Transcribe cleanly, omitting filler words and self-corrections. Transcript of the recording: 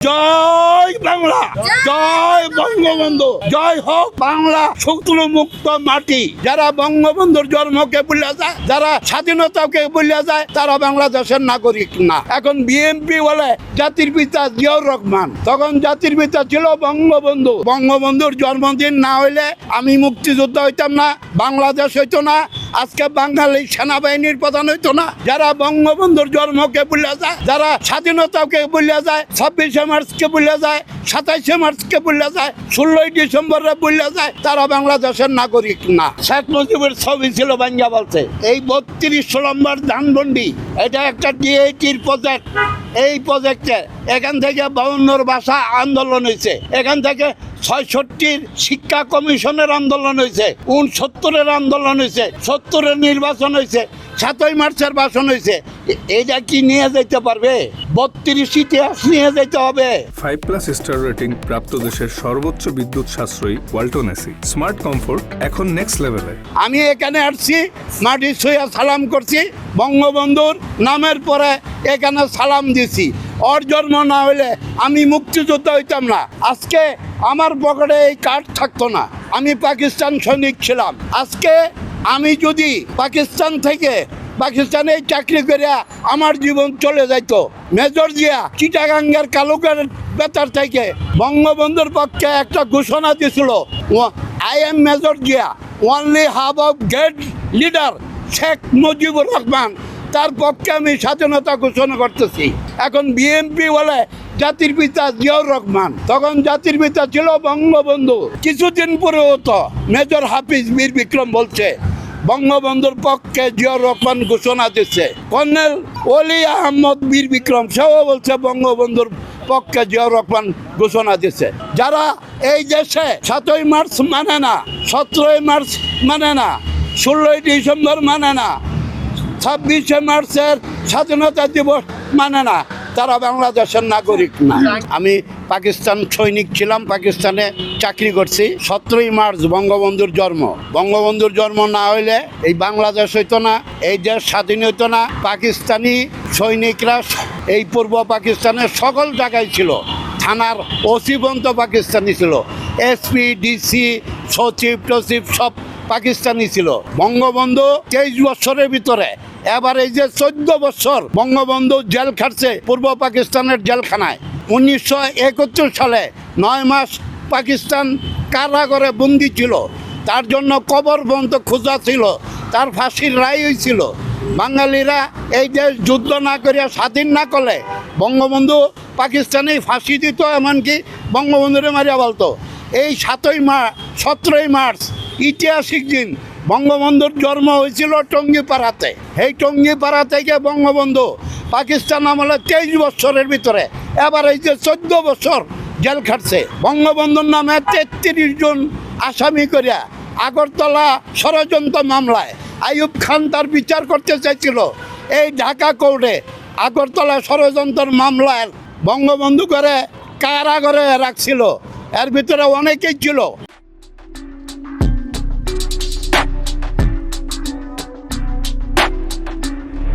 জয় বাংলা, জয় বঙ্গবন্ধু, জয় হোক বাংলা শত্রু মুক্ত মাটি। যারা বঙ্গবন্ধুর জন্মকে ভুলে যায়, যারা স্বাধীনতাকে ভুলে যায়, তারা বাংলাদেশের নাগরিক না। এখন বিএনপি বলে জাতির পিতা জিয়াউর রহমান, তখন জাতির পিতা ছিল বঙ্গবন্ধু। বঙ্গবন্ধুর জন্মদিন না হইলে আমি মুক্তিযোদ্ধা হইতাম না, বাংলাদেশ হইতো না, আজকে বাঙালি সেনাবাহিনীর প্রধান হইতো না। যারা বঙ্গবন্ধুর জন্মকে ভুলে যায়, যারা স্বাধীনতাকে ভুলে যায়, 26শে মার্চকে ভুলে যায়, 27শে মার্চকে ভুলে যায়, 16ই ডিসেম্বরে ভুলে যায়, তারা বাংলাদেশের নাগরিক না। শেখ মুজিবের ছবি ছিল বাঞ্জা বলছে। এই 32 নম্বর ধানমন্ডি, এটা একটা ডিএটির প্রজেক্ট। এই প্রজেক্টে এখান থেকে 52 ভাষা আন্দোলন হয়েছে, এখান থেকে 66 শিক্ষা কমিশনের আন্দোলন হয়েছে, 69-এর আন্দোলন হয়েছে, 70-এর নির্বাচন হয়েছে, 7ই মার্চের ভাষণ হয়েছে। এটা কি নিয়ে যেতে পারবে? 32 ইতিহাস নিয়ে যেতে হবে। 5+ স্টার রেটিং প্রাপ্ত দেশের সর্বোচ্চ বিদ্যুৎ সাশ্রয়ী ওয়ালটন এসি। স্মার্ট কমফোর্ট এখন নেক্সট লেভেলে। আমি এখানে আসছি, মাটি ছুঁয়ে সালাম করছি, বঙ্গবন্ধুর নামের পরে এখানে সালাম দিছি। ওর জন্ম না হইলে আমি মুক্তিযোদ্ধা হইতাম না। আজকে আমার পকেটে এই কার্ড থাকতো না। আমি পাকিস্তান সৈনিক ছিলাম। আজকে আমি যদি পাকিস্তান থেকে পাকিস্তানে চাকরি করে আমার জীবন চলে যাইতো। মেজর জিয়া চিটাগাঙ্গের কালুকের বেতার থেকে বঙ্গবন্ধুর পক্ষে একটা ঘোষণা দিয়েছিল, I am major Zia, only hub of great leader Sheikh Mujibur Rahman. তার পক্ষে আমি স্বাধীনতা ঘোষণা করতেছি। এখন বিএনপি বলে জাতির পিতা জিয়াউর রহমান, তখন জাতির পিতা ছিল বঙ্গবন্ধু। কিছুদিন পরে হতো মেজর হাফিজ বীর বিক্রম বলছে বঙ্গবন্ধুর পক্ষে জিয়াউর রহমান ঘোষণা দিচ্ছে। কর্নেল অলি আহমদ বীর বিক্রম সেও বলছে বঙ্গবন্ধুর পক্ষে জিয়াউর রহমান ঘোষণা দিচ্ছে। যারা এই দেশে 7ই মার্চ মানে না, 17ই মার্চ মানে না, 16ই ডিসেম্বর মানে না, 26শে মার্চের স্বাধীনতা দিবস মানে না, তারা বাংলাদেশের নাগরিক না। আমি পাকিস্তান সৈনিক ছিলাম, পাকিস্তানে চাকরি করছি। 17ই মার্চ বঙ্গবন্ধুর জন্ম। বঙ্গবন্ধুর জন্ম না হইলে এই বাংলাদেশ হইতো না, এই দেশ স্বাধীন হইতো না। পাকিস্তানি সৈনিকরা এই পূর্ব পাকিস্তানের সকল জায়গায় ছিল। থানার ওসি পর্যন্ত পাকিস্তানি ছিল, এসপি, ডিসি, সচিব টচিব সব পাকিস্তানি ছিল। বঙ্গবন্ধু 23 বছরের ভিতরে এবার এই যে 14 বছর বঙ্গবন্ধু জেল খাটছে পূর্ব পাকিস্তানের জেলখানায়। 1971 সালে 9 মাস পাকিস্তান কারাগারে বন্দি ছিল, তার জন্য কবর পর্যন্ত খোঁজা ছিল, তার ফাঁসির রায় হয়েছিল। বাঙালিরা এই দেশ যুদ্ধ না করিয়া স্বাধীন না করলে বঙ্গবন্ধু পাকিস্তানে ফাঁসি দিত, এমনকি বঙ্গবন্ধুরে মারিয়া বলতো। এই 17ই মার্চ ঐতিহাসিক দিন। বঙ্গবন্ধুর জন্ম হয়েছিল টঙ্গিপাড়াতে। এই টঙ্গিপাড়া থেকে বঙ্গবন্ধু পাকিস্তান আমলে 23 বছরের ভিতরে এবার এই যে 14 বছর জেল খাটছে। বঙ্গবন্ধুর নামে 33 জন আসামি করিয়া আগরতলা ষড়যন্ত্র মামলায় আইয়ুব খান তার বিচার করতে চাইছিল। এই ঢাকা কোর্টে আগরতলা ষড়যন্ত্রের মামলায় বঙ্গবন্ধু করে কারাগারে রাখছিল। এর ভিতরে অনেকেই ছিল